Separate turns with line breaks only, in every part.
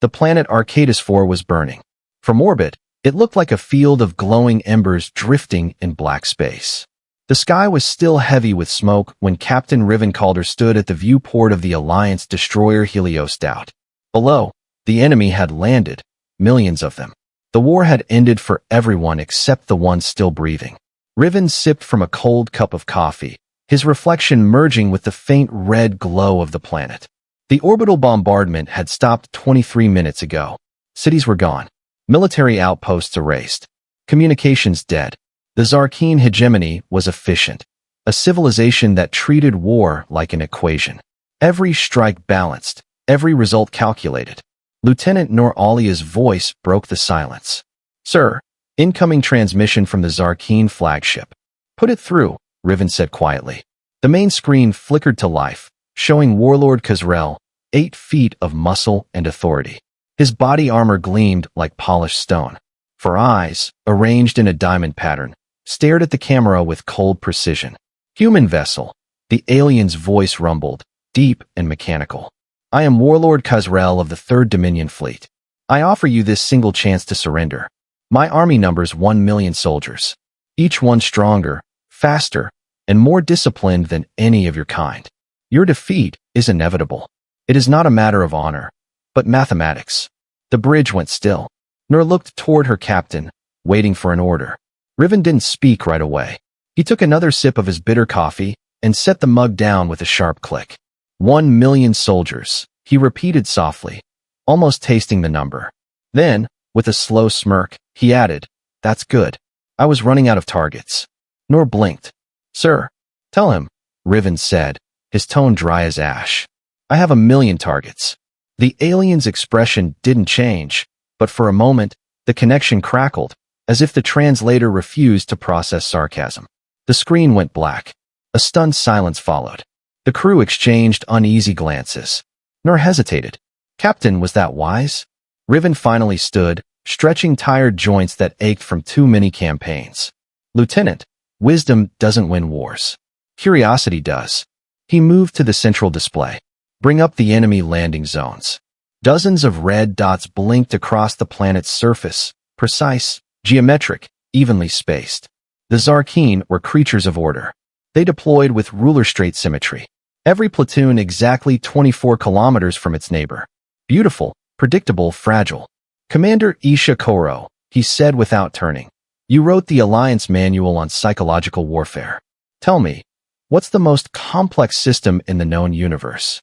The planet Arcadis IV was burning. From orbit, it looked like a field of glowing embers drifting in black space. The sky was still heavy with smoke when Captain Rivencalder stood at the viewport of the Alliance destroyer Helios Doubt. Below, the enemy had landed, millions of them. The war had ended for everyone except the ones still breathing. Riven sipped from a cold cup of coffee, his reflection merging with the faint red glow of the planet. The orbital bombardment had stopped 23 minutes ago. Cities were gone. Military outposts erased. Communications dead. The Zarkine hegemony was efficient, a civilization that treated war like an equation. Every strike balanced, every result calculated. Lieutenant Nor-Alia's voice broke the silence. "Sir, incoming transmission from the Zarkine flagship." "Put it through," Riven said quietly. The main screen flickered to life, showing Warlord Khazrel, 8 feet of muscle and authority. His body armor gleamed like polished stone. Four eyes, arranged in a diamond pattern, stared at the camera with cold precision. "Human vessel," the alien's voice rumbled, deep and mechanical. "I am Warlord Khazrel of the 3rd Dominion Fleet. I offer you this single chance to surrender. My army numbers 1 million soldiers, each one stronger, faster, and more disciplined than any of your kind. Your defeat is inevitable. It is not a matter of honor, but mathematics." The bridge went still. Nur looked toward her captain, waiting for an order. Riven didn't speak right away. He took another sip of his bitter coffee and set the mug down with a sharp click. 1 million soldiers, he repeated softly, almost tasting the number. Then, with a slow smirk, he added, "That's good. I was running out of targets." Nur blinked. "Sir, tell him," Riven said, his tone dry as ash. "I have 1 million targets." The alien's expression didn't change, but for a moment, the connection crackled, as if the translator refused to process sarcasm. The screen went black. A stunned silence followed. The crew exchanged uneasy glances. Nur hesitated. Captain, was that wise? Riven finally stood, stretching tired joints that ached from too many campaigns. "Lieutenant, wisdom doesn't win wars. Curiosity does." He moved to the central display. "Bring up the enemy landing zones." Dozens of red dots blinked across the planet's surface, precise, geometric, evenly spaced. The Zarkine were creatures of order. They deployed with ruler-straight symmetry. Every platoon exactly 24 kilometers from its neighbor. Beautiful, predictable, fragile. "Commander Isha Koro," he said without turning. "You wrote the Alliance Manual on Psychological Warfare. Tell me, what's the most complex system in the known universe?"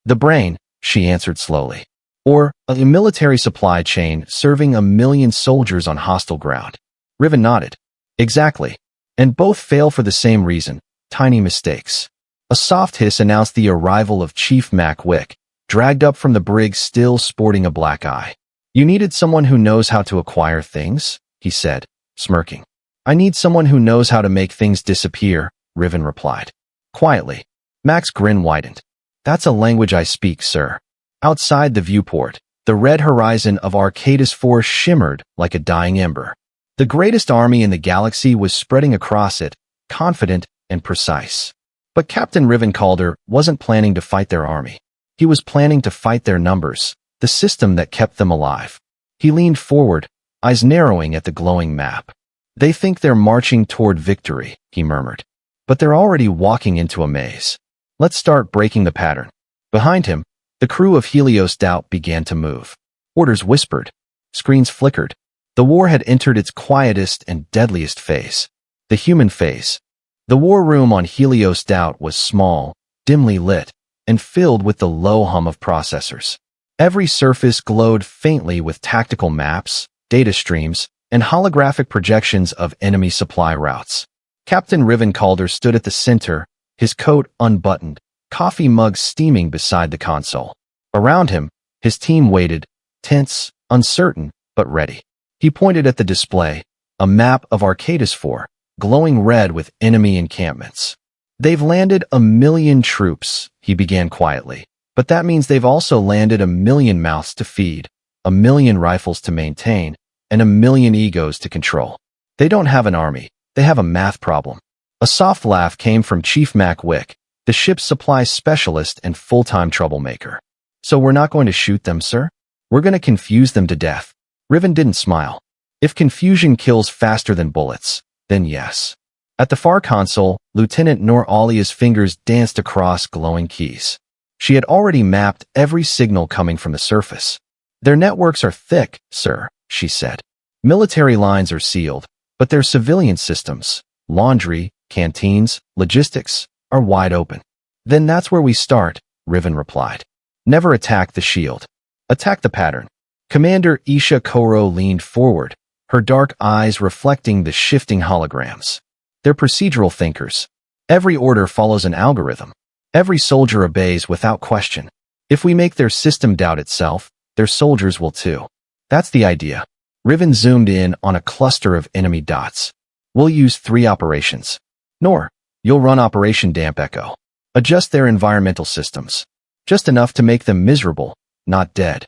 "The brain," she answered slowly. "Or a military supply chain serving 1 million soldiers on hostile ground." Riven nodded. "Exactly. And both fail for the same reason, tiny mistakes." A soft hiss announced the arrival of Chief Mac Wick, dragged up from the brig still sporting a black eye. "You needed someone who knows how to acquire things?" he said, smirking. "I need someone who knows how to make things disappear," Riven replied. Quietly. Mac's grin widened. "That's a language I speak, sir." Outside the viewport, the red horizon of Arcadis IV shimmered like a dying ember. The greatest army in the galaxy was spreading across it, confident and precise. But Captain Rivencalder wasn't planning to fight their army. He was planning to fight their numbers, the system that kept them alive. He leaned forward, eyes narrowing at the glowing map. "They think they're marching toward victory," he murmured. "But they're already walking into a maze. Let's start breaking the pattern." Behind him, the crew of Helios Doubt began to move. Orders whispered. Screens flickered. The war had entered its quietest and deadliest phase. The human phase. The war room on Helios Doubt was small, dimly lit, and filled with the low hum of processors. Every surface glowed faintly with tactical maps, data streams, and holographic projections of enemy supply routes. Captain Rivencalder stood at the center, his coat unbuttoned, coffee mug steaming beside the console. Around him, his team waited, tense, uncertain, but ready. He pointed at the display, a map of Arcadis IV, glowing red with enemy encampments. "They've landed 1 million troops," he began quietly. "But that means they've also landed 1 million mouths to feed, 1 million rifles to maintain, and 1 million egos to control. They don't have an army, they have a math problem." A soft laugh came from Chief Mac Wick, the ship's supply specialist and full-time troublemaker. "So we're not going to shoot them, sir?" We're gonna confuse them to death. Riven didn't smile. If confusion kills faster than bullets, then yes. At the far console, Lieutenant Nur Alia's fingers danced across glowing keys. She had already mapped every signal coming from the surface. Their networks are thick, sir, she said. Military lines are sealed, but their civilian systems, laundry, canteens, logistics, are wide open. Then that's where we start, Riven replied. Never attack the shield. Attack the pattern. Commander Isha Koro leaned forward, her dark eyes reflecting the shifting holograms. They're procedural thinkers. Every order follows an algorithm. Every soldier obeys without question. If we make their system doubt itself, their soldiers will too. That's the idea. Riven zoomed in on a cluster of enemy dots. We'll use 3 operations. Nor, you'll run Operation Damp Echo. Adjust their environmental systems. Just enough to make them miserable, not dead.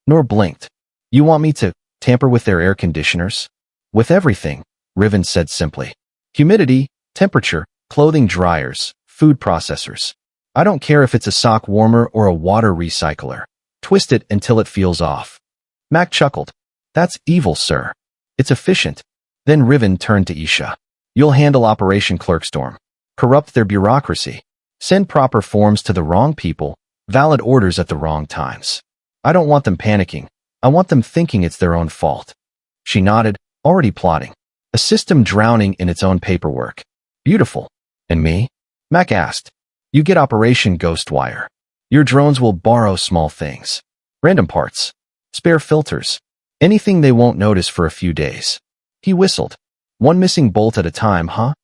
Nor blinked. You want me to tamper with their air conditioners? With everything, Riven said simply. Humidity, temperature, clothing dryers, food processors. I don't care if it's a sock warmer or a water recycler. Twist it until it feels off. Mac chuckled. That's evil, sir. It's efficient. Then Riven turned to Isha. You'll handle Operation Clerkstorm. Corrupt their bureaucracy. Send proper forms to the wrong people, valid orders at the wrong times. I don't want them panicking. I want them thinking it's their own fault. She nodded, already plotting. A system drowning in its own paperwork. Beautiful. And me? Mac asked. You get Operation Ghostwire. Your drones will borrow small things. Random parts. Spare filters. Anything they won't notice for a few days. He whistled. One missing bolt at a time, huh?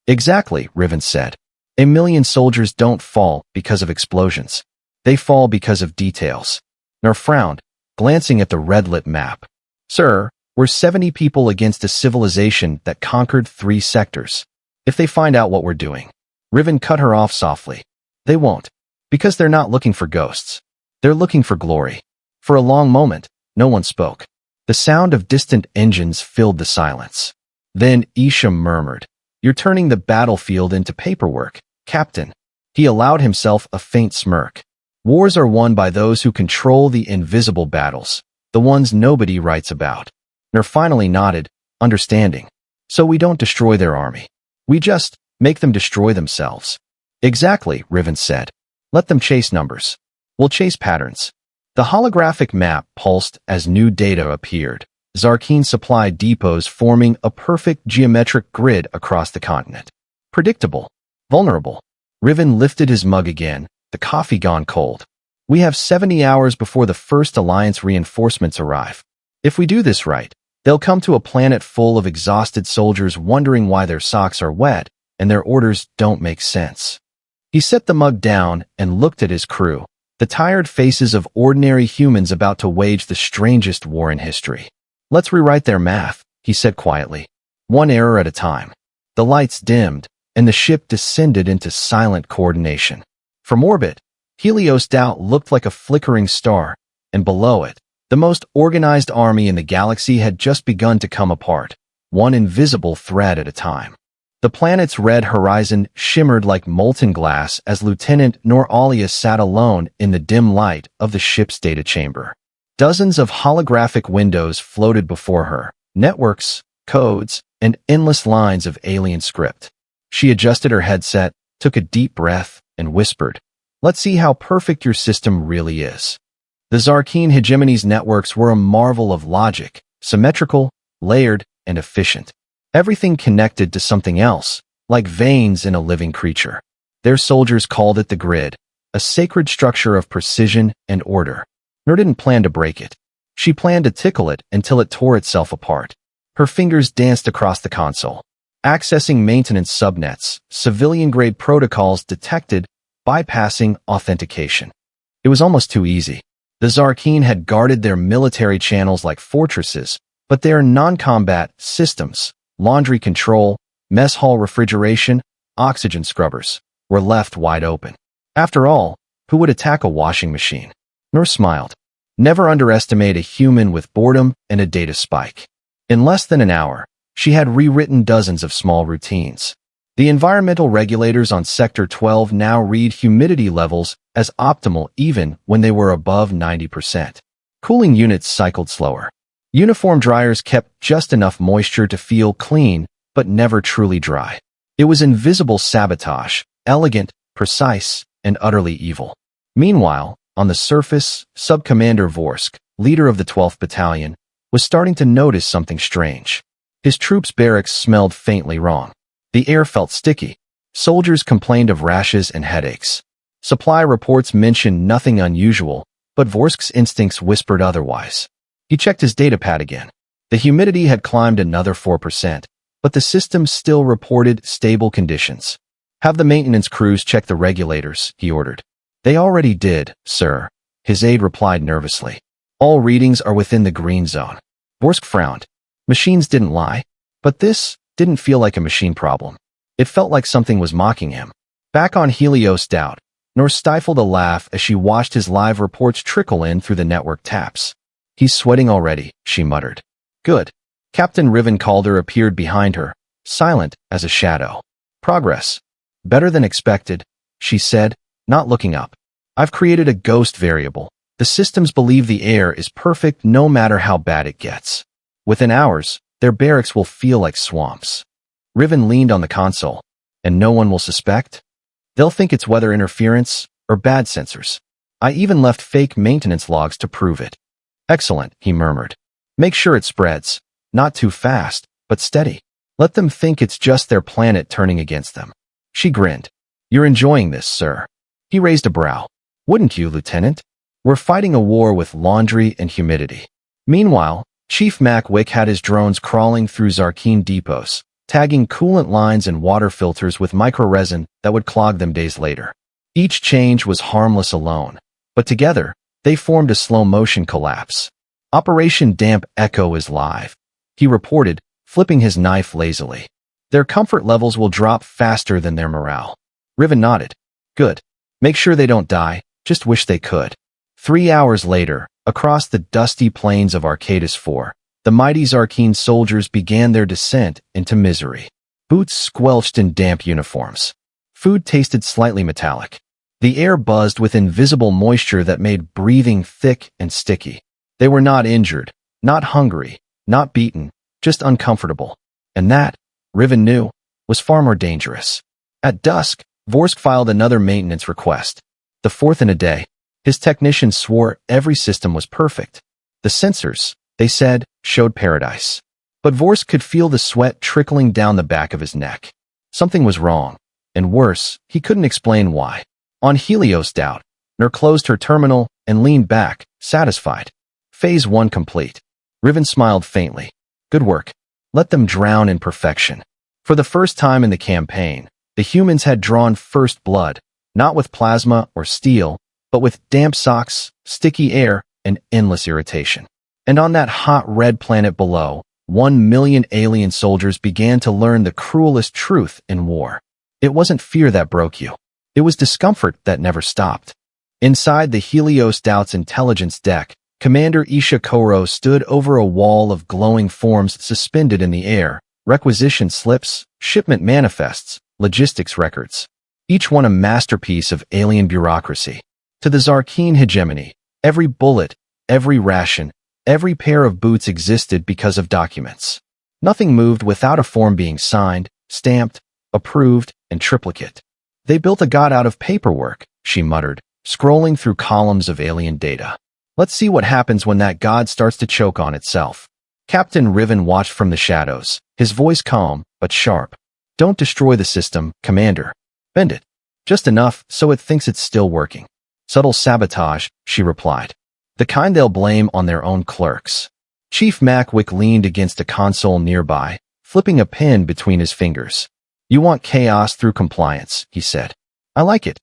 Exactly, Riven said. 1,000,000 soldiers don't fall because of explosions. They fall because of details. Nur frowned, glancing at the red-lit map. Sir, we're 70 people against a civilization that conquered 3 sectors. If they find out what we're doing. Riven cut her off softly. They won't. Because they're not looking for ghosts. They're looking for glory. For a long moment, no one spoke. The sound of distant engines filled the silence. Then Isha murmured, You're turning the battlefield into paperwork, Captain. He allowed himself a faint smirk. Wars are won by those who control the invisible battles, the ones nobody writes about. Nur finally nodded, understanding. So we don't destroy their army. We just make them destroy themselves. Exactly, Riven said. Let them chase numbers. We'll chase patterns. The holographic map pulsed as new data appeared, Zarkeen supply depots forming a perfect geometric grid across the continent. Predictable. Vulnerable. Riven lifted his mug again, the coffee gone cold. We have 70 hours before the first Alliance reinforcements arrive. If we do this right, they'll come to a planet full of exhausted soldiers wondering why their socks are wet and their orders don't make sense. He set the mug down and looked at his crew, the tired faces of ordinary humans about to wage the strangest war in history. Let's rewrite their math, he said quietly. One error at a time. The lights dimmed, and the ship descended into silent coordination. From orbit, Helios Doubt looked like a flickering star, and below it, the most organized army in the galaxy had just begun to come apart, one invisible thread at a time. The planet's red horizon shimmered like molten glass as Lieutenant Nur Alia sat alone in the dim light of the ship's data chamber. Dozens of holographic windows floated before her, networks, codes, and endless lines of alien script. She adjusted her headset, took a deep breath, and whispered, Let's see how perfect your system really is. The Zarkeen hegemony's networks were a marvel of logic, symmetrical, layered, and efficient. Everything connected to something else, like veins in a living creature. Their soldiers called it the grid, a sacred structure of precision and order. Nur didn't plan to break it. She planned to tickle it until it tore itself apart. Her fingers danced across the console. Accessing maintenance subnets, civilian-grade protocols detected, bypassing authentication. It was almost too easy. The Zarkeen had guarded their military channels like fortresses, but their non-combat systems, laundry control, mess hall refrigeration, oxygen scrubbers, were left wide open. After all, who would attack a washing machine? Nur smiled. Never underestimate a human with boredom and a data spike. In less than an hour, she had rewritten dozens of small routines. The environmental regulators on Sector 12 now read humidity levels as optimal even when they were above 90%. Cooling units cycled slower. Uniform dryers kept just enough moisture to feel clean, but never truly dry. It was invisible sabotage, elegant, precise, and utterly evil. Meanwhile, on the surface, Sub-Commander Vorsk, leader of the 12th Battalion, was starting to notice something strange. His troops' barracks smelled faintly wrong. The air felt sticky. Soldiers complained of rashes and headaches. Supply reports mentioned nothing unusual, but Vorsk's instincts whispered otherwise. He checked his datapad again. The humidity had climbed another 4%, but the system still reported stable conditions. Have the maintenance crews check the regulators, he ordered. They already did, sir, his aide replied nervously. All readings are within the green zone. Vorsk frowned. Machines didn't lie, but this didn't feel like a machine problem. It felt like something was mocking him. Back on Helios Doubt, Nor stifled a laugh as she watched his live reports trickle in through the network taps. He's sweating already, she muttered. Good. Captain Riven Calder appeared behind her, silent as a shadow. Progress. Better than expected, she said, not looking up. I've created a ghost variable. The systems believe the air is perfect no matter how bad it gets. Within hours, their barracks will feel like swamps. Riven leaned on the console. And no one will suspect? They'll think it's weather interference or bad sensors. I even left fake maintenance logs to prove it. Excellent, he murmured. Make sure it spreads. Not too fast, but steady. Let them think it's just their planet turning against them. She grinned. You're enjoying this, sir. He raised a brow. Wouldn't you, Lieutenant? We're fighting a war with laundry and humidity. Meanwhile, Chief Mackwick had his drones crawling through Zarkeen depots, tagging coolant lines and water filters with microresin that would clog them days later. Each change was harmless alone, but together, they formed a slow-motion collapse. Operation Damp Echo is live, he reported, flipping his knife lazily. Their comfort levels will drop faster than their morale. Riven nodded. Good. Make sure they don't die, just wish they could. 3 hours later, across the dusty plains of Arcadis 4, the mighty Zarkeen soldiers began their descent into misery. Boots squelched in damp uniforms. Food tasted slightly metallic. The air buzzed with invisible moisture that made breathing thick and sticky. They were not injured, not hungry, not beaten, just uncomfortable. And that, Riven knew, was far more dangerous. At dusk, Vorsk filed another maintenance request. The fourth in a day. His technicians swore every system was perfect. The sensors, they said, showed paradise. But Vorsk could feel the sweat trickling down the back of his neck. Something was wrong. And worse, he couldn't explain why. On Helios Doubt, Nur closed her terminal and leaned back, satisfied. Phase 1 complete. Riven smiled faintly. Good work. Let them drown in perfection. For the first time in the campaign, the humans had drawn first blood, not with plasma or steel, but with damp socks, sticky air, and endless irritation. And on that hot red planet below, 1 million alien soldiers began to learn the cruelest truth in war. It wasn't fear that broke you. It was discomfort that never stopped. Inside the Helios Doubt's intelligence deck, Commander Isha Koro stood over a wall of glowing forms suspended in the air, requisition slips, shipment manifests, logistics records. Each one a masterpiece of alien bureaucracy. To the Zarkeen hegemony, every bullet, every ration, every pair of boots existed because of documents. Nothing moved without a form being signed, stamped, approved, and triplicate. They built a god out of paperwork, she muttered, scrolling through columns of alien data. Let's see what happens when that god starts to choke on itself. Captain Riven watched from the shadows, his voice calm, but sharp. Don't destroy the system, Commander. Bend it. Just enough so it thinks it's still working. Subtle sabotage, she replied. The kind they'll blame on their own clerks. Chief Mackwick leaned against a console nearby, flipping a pen between his fingers. You want chaos through compliance, he said. I like it.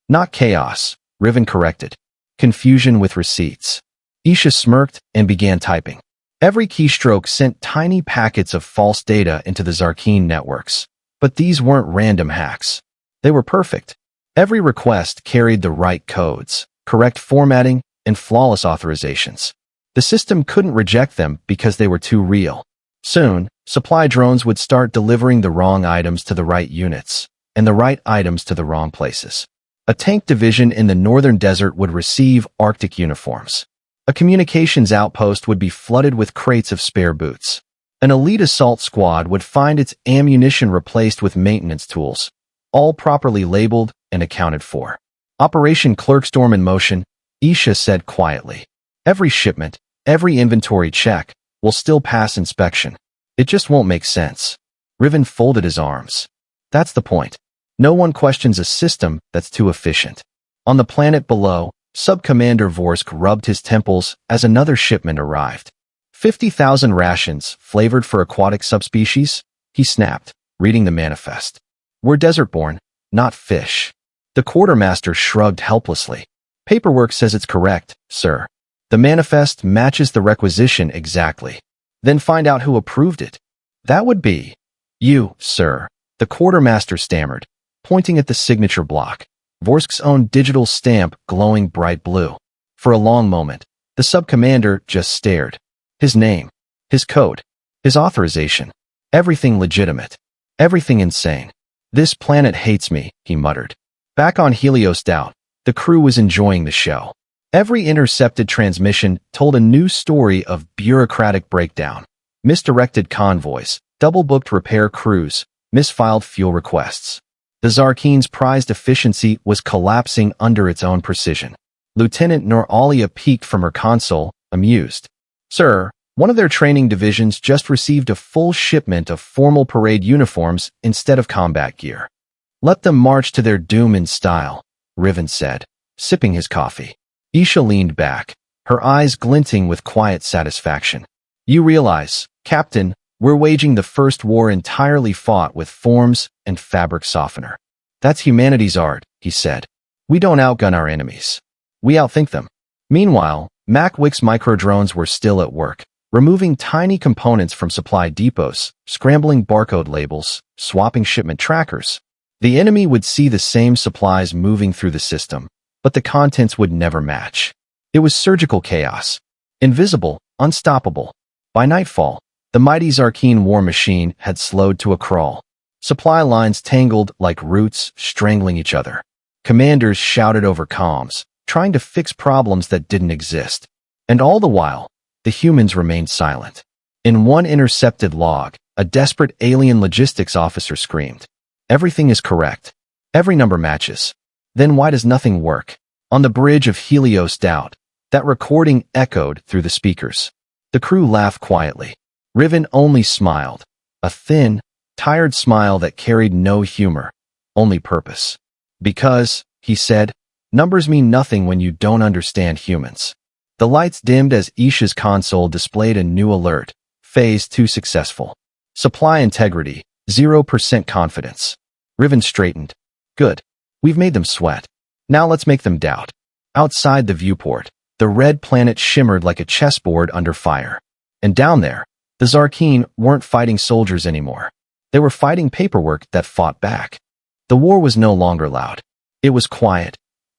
Not chaos, Riven corrected. Confusion with receipts. Isha smirked and began typing. Every keystroke sent tiny packets of false data into the Zarkeen networks. But these weren't random hacks. They were perfect. Every request carried the right codes, correct formatting, and flawless authorizations. The system couldn't reject them because they were too real. Soon, supply drones would start delivering the wrong items to the right units, and the right items to the wrong places. A tank division in the northern desert would receive Arctic uniforms. A communications outpost would be flooded with crates of spare boots. An elite assault squad would find its ammunition replaced with maintenance tools, all properly labeled and accounted for. Operation Clerkstorm in motion, Isha said quietly. Every shipment, every inventory check, will still pass inspection. It just won't make sense. Riven folded his arms. That's the point. No one questions a system that's too efficient. On the planet below, Sub-Commander Vorsk rubbed his temples as another shipment arrived. 50,000 rations, flavored for aquatic subspecies? He snapped, reading the manifest. We're desert-born, not fish. The quartermaster shrugged helplessly. Paperwork says it's correct, sir. The manifest matches the requisition exactly. Then find out who approved it. That would be you, sir, the quartermaster stammered, pointing at the signature block, Vorsk's own digital stamp glowing bright blue. For a long moment, the sub-commander just stared. His name, his code, his authorization, everything legitimate, everything insane. This planet hates me, he muttered. Back on Helios Doubt, the crew was enjoying the show. Every intercepted transmission told a new story of bureaucratic breakdown, misdirected convoys, double-booked repair crews, misfiled fuel requests. The Zarkine's prized efficiency was collapsing under its own precision. Lieutenant Noralia peeked from her console, amused. Sir, one of their training divisions just received a full shipment of formal parade uniforms instead of combat gear. Let them march to their doom in style, Riven said, sipping his coffee. Isha leaned back, her eyes glinting with quiet satisfaction. You realize, Captain, we're waging the first war entirely fought with forms and fabric softener. That's humanity's art, he said. We don't outgun our enemies. We outthink them. Meanwhile, Macwick's microdrones were still at work, removing tiny components from supply depots, scrambling barcode labels, swapping shipment trackers. The enemy would see the same supplies moving through the system, but the contents would never match. It was surgical chaos. Invisible, unstoppable. By nightfall, the mighty Zarkine war machine had slowed to a crawl. Supply lines tangled like roots, strangling each other. Commanders shouted over comms, trying to fix problems that didn't exist. And all the while, the humans remained silent. In one intercepted log, a desperate alien logistics officer screamed, "Everything is correct. Every number matches. Then why does nothing work?" On the bridge of Helios Doubt, that recording echoed through the speakers. The crew laughed quietly. Riven only smiled, a thin, tired smile that carried no humor, only purpose. Because, he said, numbers mean nothing when you don't understand humans. The lights dimmed as Isha's console displayed a new alert. Phase 2 successful. Supply integrity, 0% confidence. Riven straightened. Good. We've made them sweat. Now let's make them doubt. Outside the viewport, the red planet shimmered like a chessboard under fire. And down there, the Zarkine weren't fighting soldiers anymore. They were fighting paperwork that fought back. The war was no longer loud. It was quiet,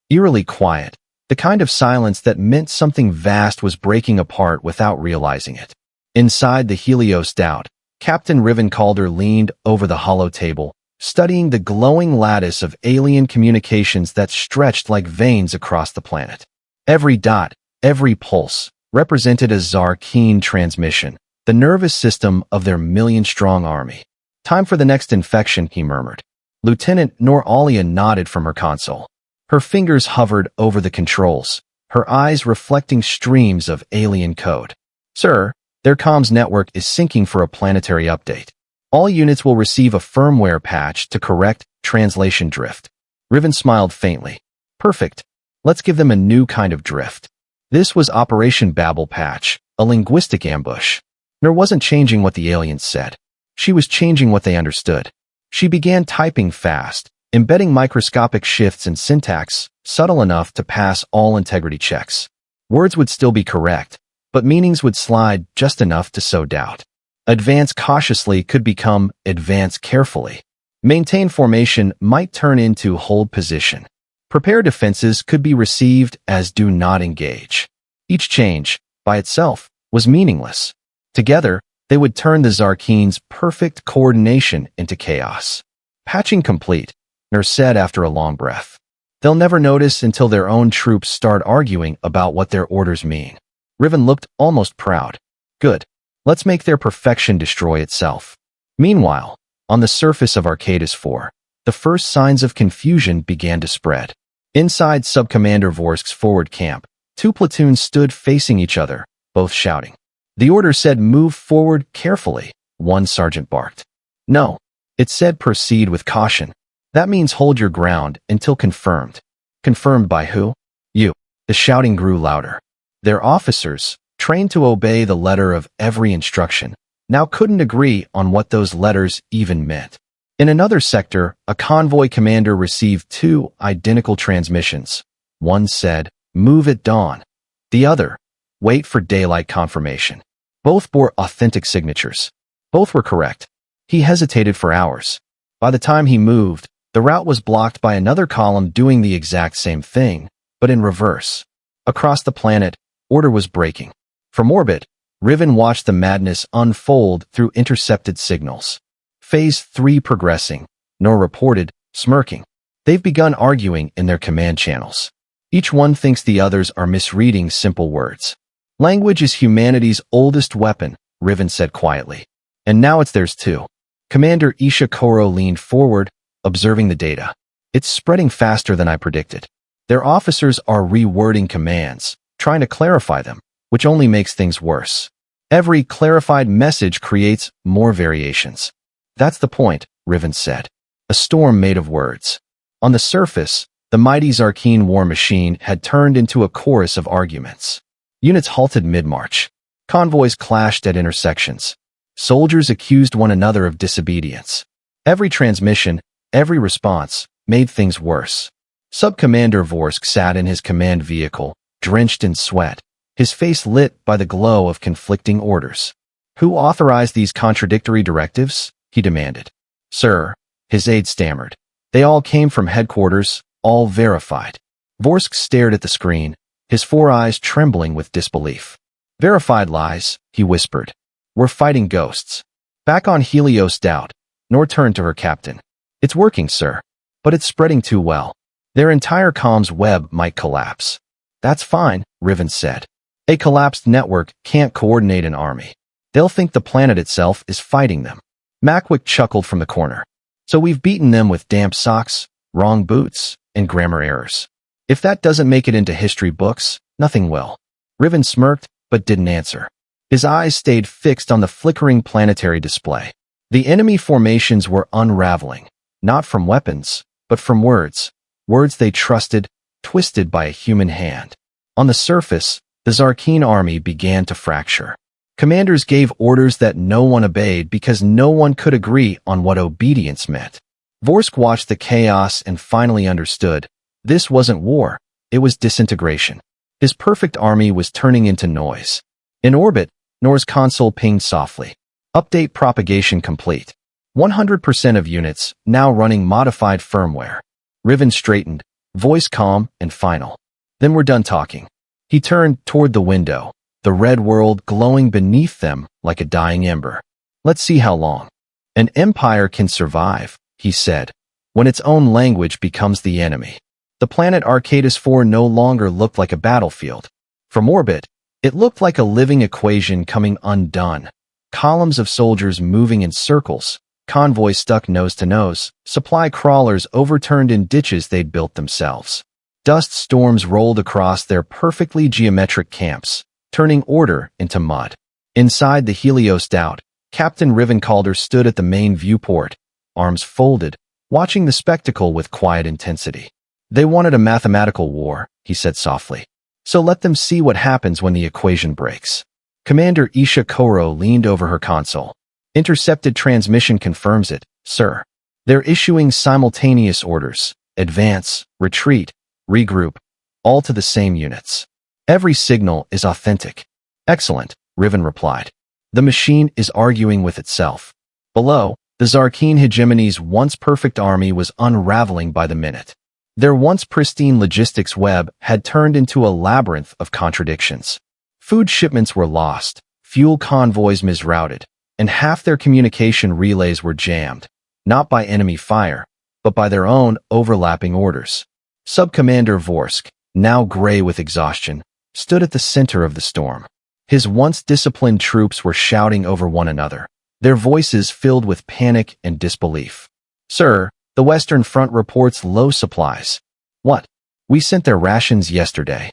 eerily quiet, the kind of silence that meant something vast was breaking apart without realizing it. Inside the Helios Doubt, Captain Riven Calder leaned over the hollow table, studying the glowing lattice of alien communications that stretched like veins across the planet. Every dot, every pulse, represented a Zarkine transmission, the nervous system of their million-strong army. Time for the next infection, he murmured. Lieutenant Noralia nodded from her console. Her fingers hovered over the controls, her eyes reflecting streams of alien code. Sir, their comms network is syncing for a planetary update. All units will receive a firmware patch to correct translation drift. Riven smiled faintly. Perfect. Let's give them a new kind of drift. This was Operation Babel Patch, a linguistic ambush. Nur wasn't changing what the aliens said. She was changing what they understood. She began typing fast, embedding microscopic shifts in syntax, subtle enough to pass all integrity checks. Words would still be correct, but meanings would slide just enough to sow doubt. Advance cautiously could become advance carefully. Maintain formation might turn into hold position. Prepare defenses could be received as do not engage. Each change, by itself, was meaningless. Together, they would turn the Zarkine's perfect coordination into chaos. Patching complete, Nur said after a long breath. They'll never notice until their own troops start arguing about what their orders mean. Riven looked almost proud. Good. Let's make their perfection destroy itself. Meanwhile, on the surface of Arcadis 4, the first signs of confusion began to spread. Inside Sub-Commander Vorsk's forward camp, two platoons stood facing each other, both shouting. The order said move forward carefully, one sergeant barked. No. It said proceed with caution. That means hold your ground until confirmed. Confirmed by who? You. The shouting grew louder. Their officers, trained to obey the letter of every instruction, now couldn't agree on what those letters even meant. In another sector, a convoy commander received two identical transmissions. One said, move at dawn. The other, wait for daylight confirmation. Both bore authentic signatures. Both were correct. He hesitated for hours. By the time he moved, the route was blocked by another column doing the exact same thing, but in reverse. Across the planet, order was breaking. From orbit, Riven watched the madness unfold through intercepted signals. Phase 3 progressing, Nor reported, smirking. They've begun arguing in their command channels. Each one thinks the others are misreading simple words. Language is humanity's oldest weapon, Riven said quietly. And now it's theirs too. Commander Isha Koro leaned forward, observing the data. It's spreading faster than I predicted. Their officers are rewording commands, trying to clarify them, which only makes things worse. Every clarified message creates more variations. That's the point, Riven said. A storm made of words. On the surface, the mighty Zarkeen war machine had turned into a chorus of arguments. Units halted mid-march. Convoys clashed at intersections. Soldiers accused one another of disobedience. Every transmission, every response, made things worse. Sub-Commander Vorsk sat in his command vehicle, drenched in sweat, his face lit by the glow of conflicting orders. Who authorized these contradictory directives? He demanded. Sir, his aide stammered. They all came from headquarters, all verified. Vorsk stared at the screen, his four eyes trembling with disbelief. Verified lies, he whispered. We're fighting ghosts. Back on Helios Doubt, Nor turned to her captain. It's working, sir. But it's spreading too well. Their entire comms web might collapse. That's fine, Riven said. A collapsed network can't coordinate an army. They'll think the planet itself is fighting them. Mackwick chuckled from the corner. So we've beaten them with damp socks, wrong boots, and grammar errors. If that doesn't make it into history books, nothing will. Riven smirked, but didn't answer. His eyes stayed fixed on the flickering planetary display. The enemy formations were unraveling, not from weapons, but from words. Words they trusted, twisted by a human hand. On the surface, the Zarkeen army began to fracture. Commanders gave orders that no one obeyed because no one could agree on what obedience meant. Vorsk watched the chaos and finally understood. This wasn't war, it was disintegration. His perfect army was turning into noise. In orbit, Nor's console pinged softly. Update propagation complete. 100% of units now running modified firmware. Riven straightened, voice calm and final. Then we're done talking. He turned toward the window, the red world glowing beneath them like a dying ember. Let's see how long. An empire can survive, he said, when its own language becomes the enemy. The planet Arcadis 4 no longer looked like a battlefield. From orbit, it looked like a living equation coming undone. Columns of soldiers moving in circles, convoys stuck nose to nose, supply crawlers overturned in ditches they'd built themselves. Dust storms rolled across their perfectly geometric camps, turning order into mud. Inside the Helios Doubt, Captain Riven Calder stood at the main viewport, arms folded, watching the spectacle with quiet intensity. They wanted a mathematical war, he said softly. So let them see what happens when the equation breaks. Commander Isha Koro leaned over her console. Intercepted transmission confirms it, sir. They're issuing simultaneous orders. Advance, retreat, regroup, all to the same units. Every signal is authentic. Excellent, Riven replied. The machine is arguing with itself. Below, the Zarkeen hegemony's once perfect army was unraveling by the minute. Their once pristine logistics web had turned into a labyrinth of contradictions. Food shipments were lost, fuel convoys misrouted, and half their communication relays were jammed, not by enemy fire, but by their own overlapping orders. Sub-Commander Vorsk, now gray with exhaustion, stood at the center of the storm. His once disciplined troops were shouting over one another, their voices filled with panic and disbelief. "Sir, the Western Front reports low supplies." "What? We sent their rations yesterday."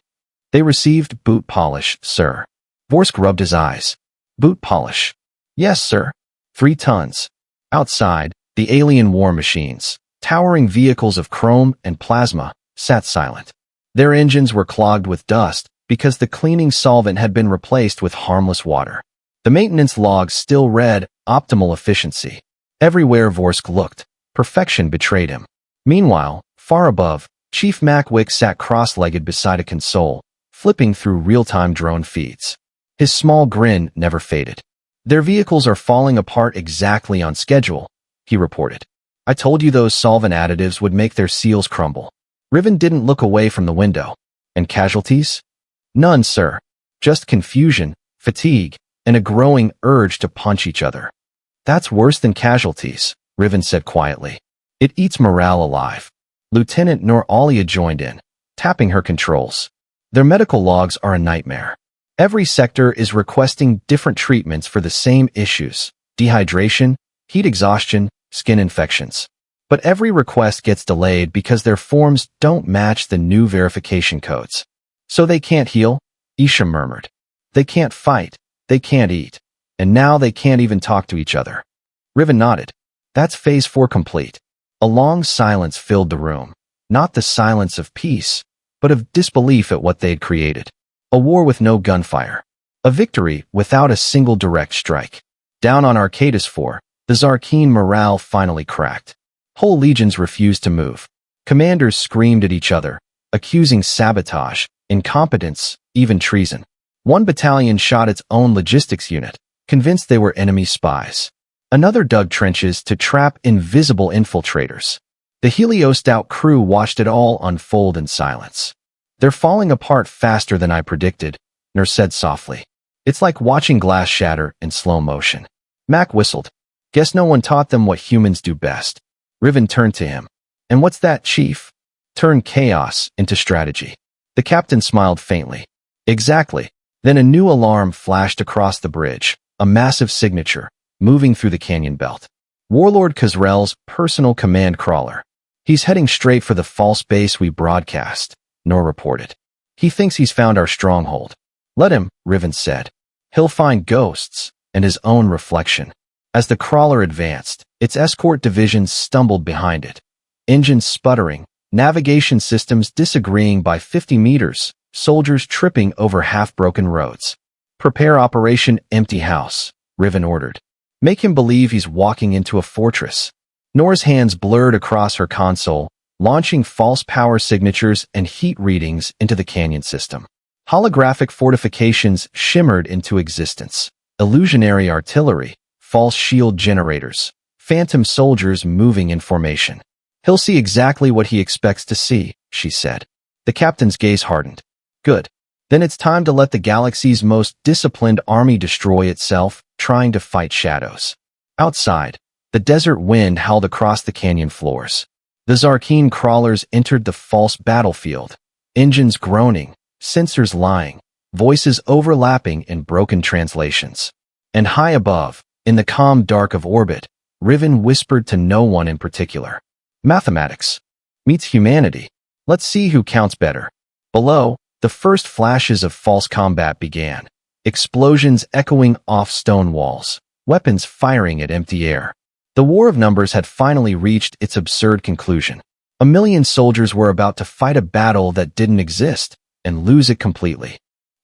"They received boot polish, sir." Vorsk rubbed his eyes. "Boot polish?" "Yes, sir. 3 tons. Outside, the alien war machines, towering vehicles of chrome and plasma, sat silent. Their engines were clogged with dust because the cleaning solvent had been replaced with harmless water. The maintenance logs still read optimal efficiency. Everywhere Vorsk looked, perfection betrayed him. Meanwhile, far above, Chief Mackwick sat cross-legged beside a console, flipping through real-time drone feeds. His small grin never faded. "Their vehicles are falling apart exactly on schedule," he reported. "I told you those solvent additives would make their seals crumble." Riven didn't look away from the window. "And casualties?" "None, sir. Just confusion, fatigue, and a growing urge to punch each other." "That's worse than casualties," Riven said quietly. "It eats morale alive." Lieutenant Nur Alia joined in, tapping her controls. "Their medical logs are a nightmare. Every sector is requesting different treatments for the same issues: dehydration, heat exhaustion, skin infections. But every request gets delayed because their forms don't match the new verification codes. So they can't heal," Isha murmured. "They can't fight, they can't eat, and now they can't even talk to each other." Riven nodded. "That's Phase 4 complete." A long silence filled the room, not the silence of peace, but of disbelief at what they'd created. A war with no gunfire. A victory without a single direct strike. Down on Arcadis 4, the Zarkeen morale finally cracked. Whole legions refused to move. Commanders screamed at each other, accusing sabotage, incompetence, even treason. One battalion shot its own logistics unit, convinced they were enemy spies. Another dug trenches to trap invisible infiltrators. The Heliostout crew watched it all unfold in silence. "They're falling apart faster than I predicted," Nur said softly. "It's like watching glass shatter in slow motion." Mac whistled. "Guess no one taught them what humans do best." Riven turned to him. "And what's that, Chief?" "Turn chaos into strategy." The captain smiled faintly. "Exactly." Then a new alarm flashed across the bridge, a massive signature, moving through the canyon belt. "Warlord Khazrel's personal command crawler. He's heading straight for the false base we broadcast," Nur reported. "He thinks he's found our stronghold." "Let him," Riven said. "He'll find ghosts and his own reflection." As the crawler advanced, its escort divisions stumbled behind it. Engines sputtering, navigation systems disagreeing by 50 meters, soldiers tripping over half-broken roads. "Prepare Operation Empty House," Riven ordered. "Make him believe he's walking into a fortress." Nur's hands blurred across her console, launching false power signatures and heat readings into the canyon system. Holographic fortifications shimmered into existence. Illusionary artillery, false shield generators, phantom soldiers moving in formation. "He'll see exactly what he expects to see," she said. The captain's gaze hardened. "Good. Then it's time to let the galaxy's most disciplined army destroy itself, trying to fight shadows." Outside, the desert wind howled across the canyon floors. The Zarkeen crawlers entered the false battlefield, engines groaning, sensors lying, voices overlapping in broken translations. And high above, in the calm dark of orbit, Riven whispered to no one in particular. "Mathematics meets humanity. Let's see who counts better." Below, the first flashes of false combat began. Explosions echoing off stone walls, weapons firing at empty air. The war of numbers had finally reached its absurd conclusion. 1,000,000 soldiers were about to fight a battle that didn't exist and lose it completely.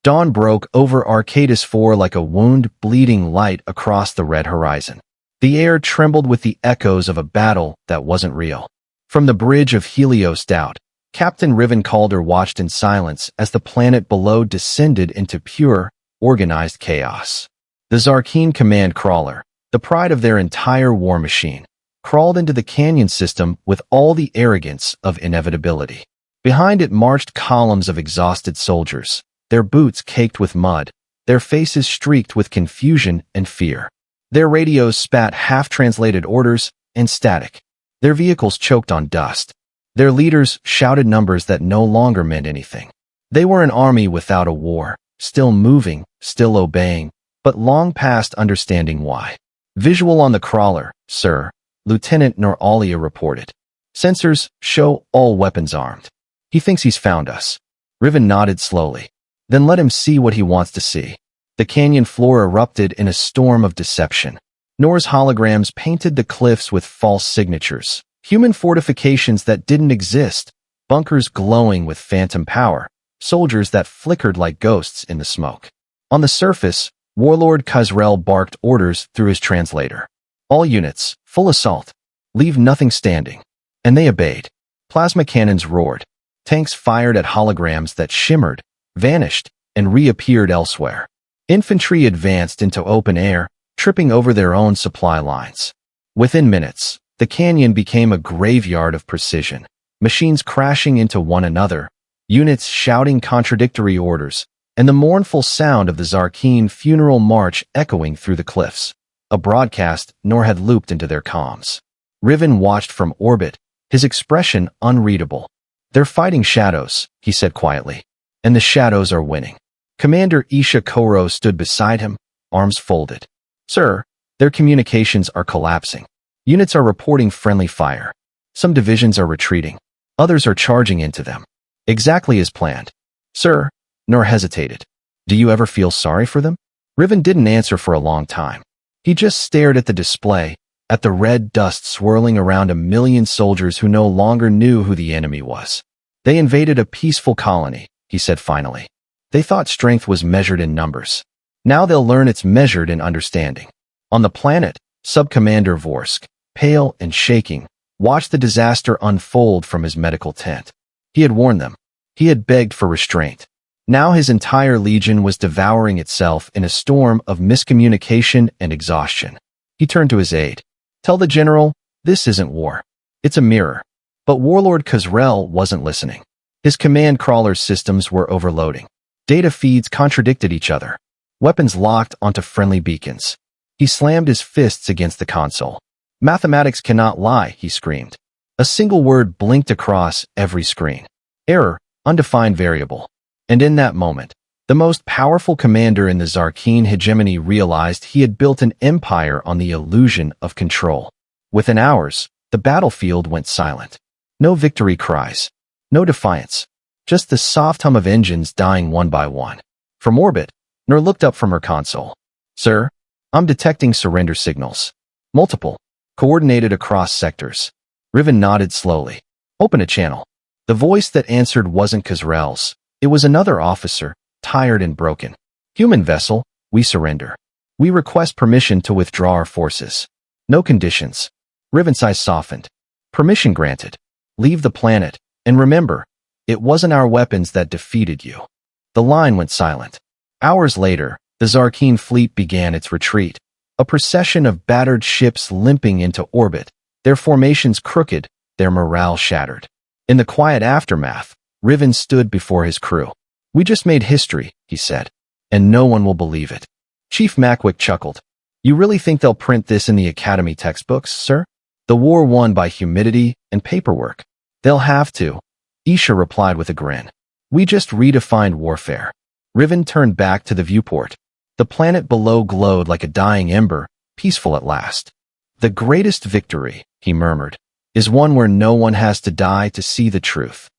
Dawn broke over Arcadis 4 like a wound bleeding light across the red horizon. The air trembled with the echoes of a battle that wasn't real. From the bridge of Heliostout, Captain Riven Calder watched in silence as the planet below descended into pure, organized chaos. The Zarkeen command crawler, the pride of their entire war machine, crawled into the canyon system with all the arrogance of inevitability. Behind it marched columns of exhausted soldiers, their boots caked with mud, their faces streaked with confusion and fear. Their radios spat half-translated orders and static. Their vehicles choked on dust. Their leaders shouted numbers that no longer meant anything. They were an army without a war, still moving, still obeying, but long past understanding why. Visual on the crawler, sir, Lieutenant Nur-Alia reported. Sensors show all weapons armed. He thinks he's found us. Riven nodded slowly. Then let him see what he wants to see. The canyon floor erupted in a storm of deception. Nor's holograms painted the cliffs with false signatures, human fortifications that didn't exist, bunkers glowing with phantom power, soldiers that flickered like ghosts in the smoke. On the surface, Warlord Khazrel barked orders through his translator. All units, full assault. Leave nothing standing. And they obeyed. Plasma cannons roared. Tanks fired at holograms that shimmered, vanished, and reappeared elsewhere. Infantry advanced into open air, tripping over their own supply lines. Within minutes, the canyon became a graveyard of precision. Machines crashing into one another, units shouting contradictory orders, and the mournful sound of the Zarkeen funeral march echoing through the cliffs. A broadcast Nor had looped into their comms. Riven watched from orbit, his expression unreadable. They're fighting shadows, he said quietly. And the shadows are winning. Commander Isha Koro stood beside him, arms folded. Sir, their communications are collapsing. Units are reporting friendly fire. Some divisions are retreating. Others are charging into them. Exactly as planned. Sir, Nur hesitated. Do you ever feel sorry for them? Riven didn't answer for a long time. He just stared at the display, at the red dust swirling around a million soldiers who no longer knew who the enemy was. They invaded a peaceful colony, he said finally. They thought strength was measured in numbers. Now they'll learn it's measured in understanding. On the planet, Sub-Commander Vorsk, pale and shaking, watched the disaster unfold from his medical tent. He had warned them. He had begged for restraint. Now his entire legion was devouring itself in a storm of miscommunication and exhaustion. He turned to his aide. Tell the general, this isn't war. It's a mirror. But Warlord Khazrel wasn't listening. His command crawler systems were overloading. Data feeds contradicted each other. Weapons locked onto friendly beacons. He slammed his fists against the console. Mathematics cannot lie, he screamed. A single word blinked across every screen. Error, undefined variable. And in that moment, the most powerful commander in the Zarkeen hegemony realized he had built an empire on the illusion of control. Within hours, the battlefield went silent. No victory cries. No defiance. Just the soft hum of engines dying one by one. From orbit, Nur looked up from her console. Sir, I'm detecting surrender signals. Multiple. Coordinated across sectors. Riven nodded slowly. Open a channel. The voice that answered wasn't Khazrel's. It was another officer, tired and broken. Human vessel, we surrender. We request permission to withdraw our forces. No conditions. Riven's eyes softened. Permission granted. Leave the planet, and remember, it wasn't our weapons that defeated you. The line went silent. Hours later, the Zarkeen fleet began its retreat. A procession of battered ships limping into orbit, their formations crooked, their morale shattered. In the quiet aftermath, Riven stood before his crew. We just made history, he said, and no one will believe it. Chief Mackwick chuckled. You really think they'll print this in the Academy textbooks, sir? The war won by humidity and paperwork. They'll have to, Isha replied with a grin. We just redefined warfare. Riven turned back to the viewport. The planet below glowed like a dying ember, peaceful at last. The greatest victory, he murmured, is one where no one has to die to see the truth.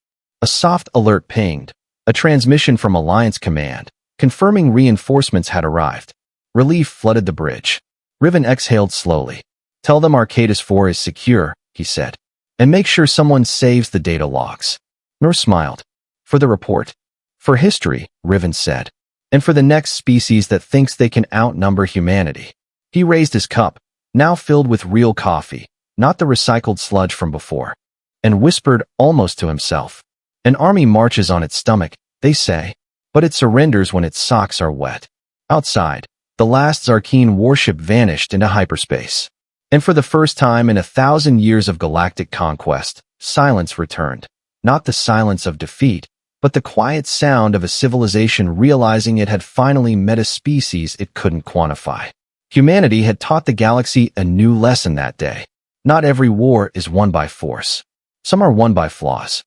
A soft alert pinged, a transmission from Alliance Command, confirming reinforcements had arrived. Relief flooded the bridge. Riven exhaled slowly. Tell them Arcadis 4 is secure, he said. And make sure someone saves the data logs. Nur smiled. For the report. For history, Riven said. And for the next species that thinks they can outnumber humanity. He raised his cup, now filled with real coffee, not the recycled sludge from before, and whispered almost to himself. An army marches on its stomach, they say, but it surrenders when its socks are wet. Outside, the last Zarkeen warship vanished into hyperspace. And for the first time in 1,000 years of galactic conquest, silence returned. Not the silence of defeat, but the quiet sound of a civilization realizing it had finally met a species it couldn't quantify. Humanity had taught the galaxy a new lesson that day. Not every war is won by force. Some are won by flaws.